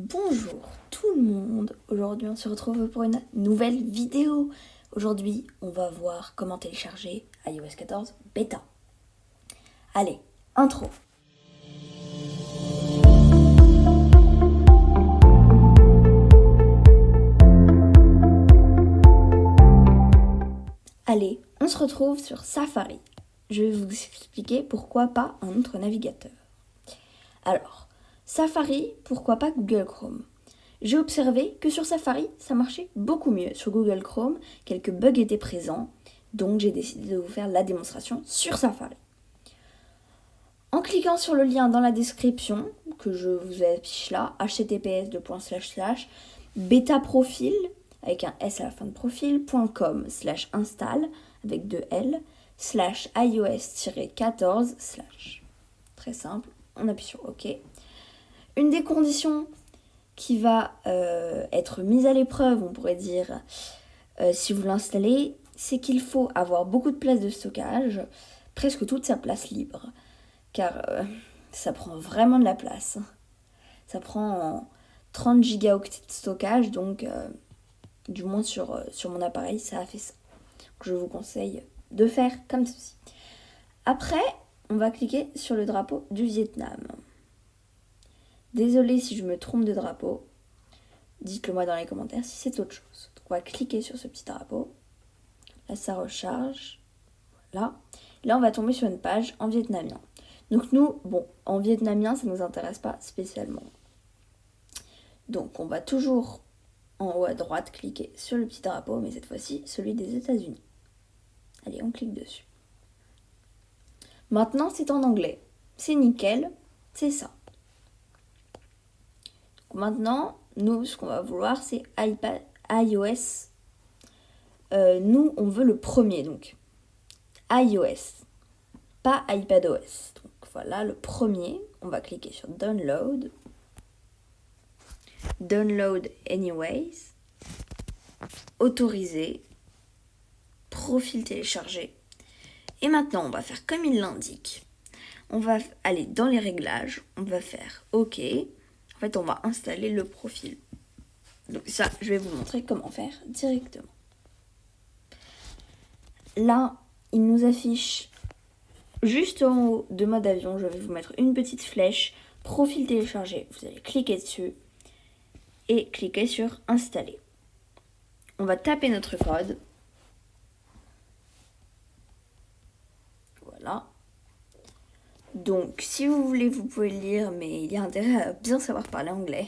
Bonjour tout le monde, aujourd'hui on se retrouve pour une nouvelle vidéo. Aujourd'hui on va voir comment télécharger iOS 14 bêta. Allez, intro. Allez, on se retrouve sur Safari. Je vais vous expliquer pourquoi pas un autre navigateur. Alors, Safari, pourquoi pas Google Chrome? J'ai observé que sur Safari, ça marchait beaucoup mieux. Sur Google Chrome, quelques bugs étaient présents, donc j'ai décidé de vous faire la démonstration sur Safari. En cliquant sur le lien dans la description, que je vous affiche là, https://betaprofil, avec un S à la fin de profil.com/install, avec 2 L, /iOS-14/. Très simple, on appuie sur OK. Une des conditions qui va être mise à l'épreuve, on pourrait dire, si vous l'installez, c'est qu'il faut avoir beaucoup de place de stockage, presque toute sa place libre, car ça prend vraiment de la place. Ça prend 30 gigaoctets de stockage, donc du moins sur mon appareil, ça a fait ça. Donc, je vous conseille de faire comme ceci. Après, on va cliquer sur le drapeau du Vietnam. Désolée si je me trompe de drapeau. Dites-le moi dans les commentaires si c'est autre chose. Donc on va cliquer sur ce petit drapeau. Là, ça recharge. Voilà. Là, on va tomber sur une page en vietnamien. Donc nous, en vietnamien, ça ne nous intéresse pas spécialement. Donc on va toujours en haut à droite cliquer sur le petit drapeau, mais cette fois-ci, celui des États-Unis. Allez, on clique dessus. Maintenant, c'est en anglais. C'est nickel, c'est ça. Maintenant, nous, ce qu'on va vouloir, c'est iOS. Nous, on veut le premier, donc iOS, pas iPadOS. Donc voilà, le premier, on va cliquer sur Download. Download anyways. Autoriser. Profil téléchargé. Et maintenant, on va faire comme il l'indique. On va aller dans les réglages, on va faire OK. En fait, on va installer le profil. Donc ça, je vais vous montrer comment faire directement. Là, il nous affiche juste en haut de mode avion. Je vais vous mettre une petite flèche, profil téléchargé. Vous allez cliquer dessus et cliquer sur installer. On va taper notre code. Voilà. Donc, si vous voulez, vous pouvez le lire, mais il y a intérêt à bien savoir parler anglais.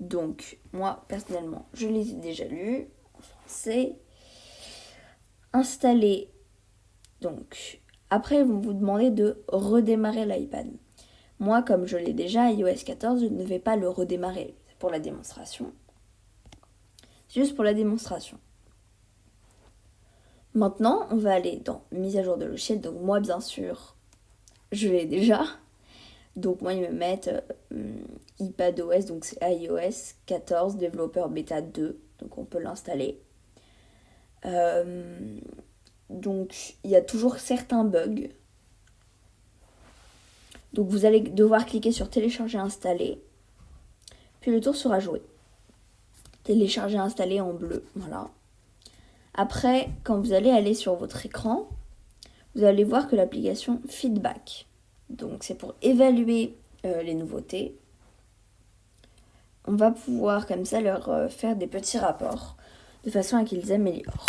Donc, moi, personnellement, je les ai déjà lus en français. Installer. Donc, après, ils vont vous demander de redémarrer l'iPad. Moi, comme je l'ai déjà, iOS 14, je ne vais pas le redémarrer. C'est pour la démonstration. Juste pour la démonstration. Maintenant, on va aller dans mise à jour de logiciel. Donc, moi, bien sûr, je l'ai déjà. Donc moi ils me mettent iPadOS, donc c'est iOS 14 développeur bêta 2, donc on peut l'installer. Donc il y a toujours certains bugs. Donc vous allez devoir cliquer sur télécharger installer, puis le tour sera joué. Télécharger installer en bleu, voilà. Après, quand vous allez aller sur votre écran, vous allez voir que l'application Feedback. Donc c'est pour évaluer les nouveautés. On va pouvoir comme ça leur faire des petits rapports de façon à qu'ils améliorent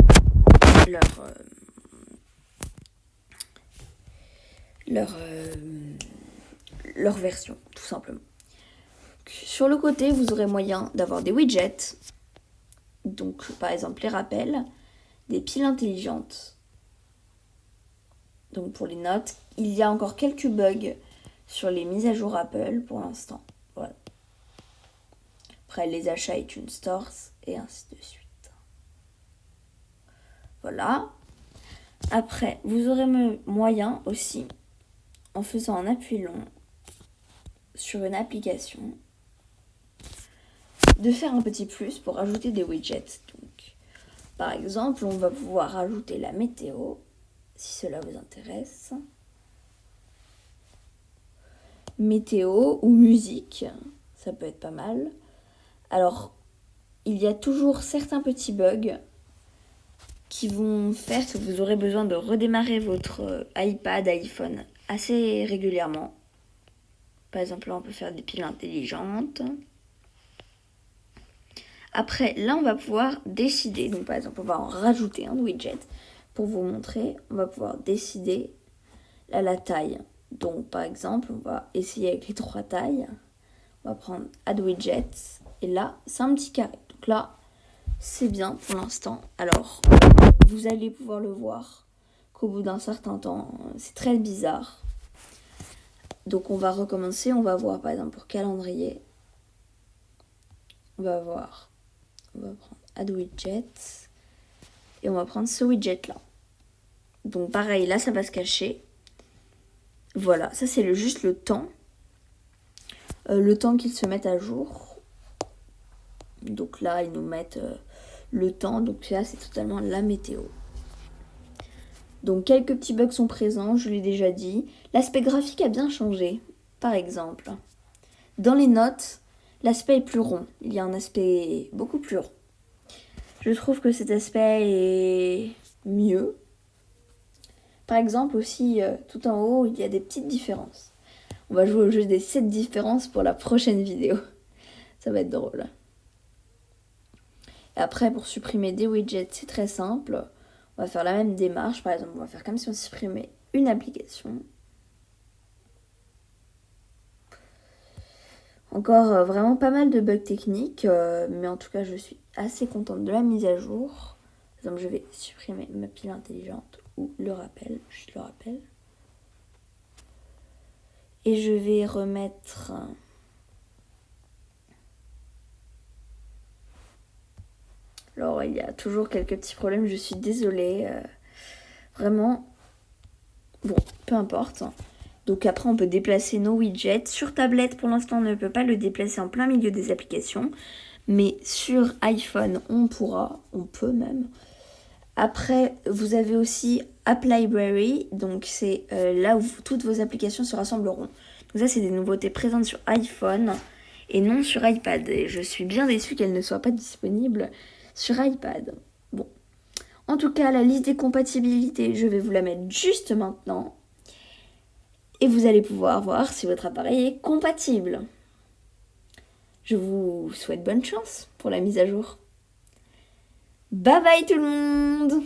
leur version, tout simplement. Sur le côté, vous aurez moyen d'avoir des widgets. Donc par exemple les rappels, des piles intelligentes. Donc pour les notes, il y a encore quelques bugs sur les mises à jour Apple pour l'instant. Voilà. Après les achats iTunes Stores et ainsi de suite. Voilà. Après, vous aurez moyen aussi, en faisant un appui long sur une application, de faire un petit plus pour ajouter des widgets. Donc, par exemple, on va pouvoir ajouter la météo, si cela vous intéresse. Météo ou musique, Ça peut être pas mal. Alors, il y a toujours certains petits bugs qui vont faire que vous aurez besoin de redémarrer votre iPad, iPhone assez régulièrement. Par exemple, là, on peut faire des piles intelligentes. Après, là, on va pouvoir décider. Donc, par exemple, on va en rajouter un widget pour vous montrer. On va pouvoir décider là, la taille. Donc, par exemple, on va essayer avec les 3 tailles. On va prendre Add Widget. Et là, c'est un petit carré. Donc là, c'est bien pour l'instant. Alors, vous allez pouvoir le voir qu'au bout d'un certain temps, c'est très bizarre. Donc, on va recommencer. On va voir, par exemple, pour calendrier. On va prendre Add Widget. Et on va prendre ce widget-là. Donc, pareil, là, ça va se cacher. Voilà, ça, c'est juste le temps. Le temps qu'ils se mettent à jour. Donc là, ils nous mettent le temps. Donc là, c'est totalement la météo. Donc quelques petits bugs sont présents, je l'ai déjà dit. L'aspect graphique a bien changé. Par exemple, dans les notes, l'aspect est plus rond. Il y a un aspect beaucoup plus rond. Je trouve que cet aspect est mieux. Par exemple aussi, tout en haut, il y a des petites différences. On va jouer au jeu des 7 différences pour la prochaine vidéo. Ça va être drôle. Et après, pour supprimer des widgets, c'est très simple. On va faire la même démarche. Par exemple, on va faire comme si on supprimait une application. Encore vraiment pas mal de bugs techniques. Mais en tout cas, je suis assez contente de la mise à jour. Par exemple, je vais supprimer ma pile intelligente ou le rappel. Juste le rappel. Et je vais remettre... Alors, il y a toujours quelques petits problèmes, je suis désolée. Vraiment, bon, peu importe. Donc après, on peut déplacer nos widgets. Sur tablette, pour l'instant, on ne peut pas le déplacer en plein milieu des applications. Mais sur iPhone, on peut même. Après, vous avez aussi App Library. Donc c'est là où toutes vos applications se rassembleront. Donc ça, c'est des nouveautés présentes sur iPhone et non sur iPad. Et je suis bien déçue qu'elles ne soient pas disponibles sur iPad. Bon. En tout cas, la liste des compatibilités, je vais vous la mettre juste maintenant. Et vous allez pouvoir voir si votre appareil est compatible. Je vous souhaite bonne chance pour la mise à jour. Bye bye tout le monde!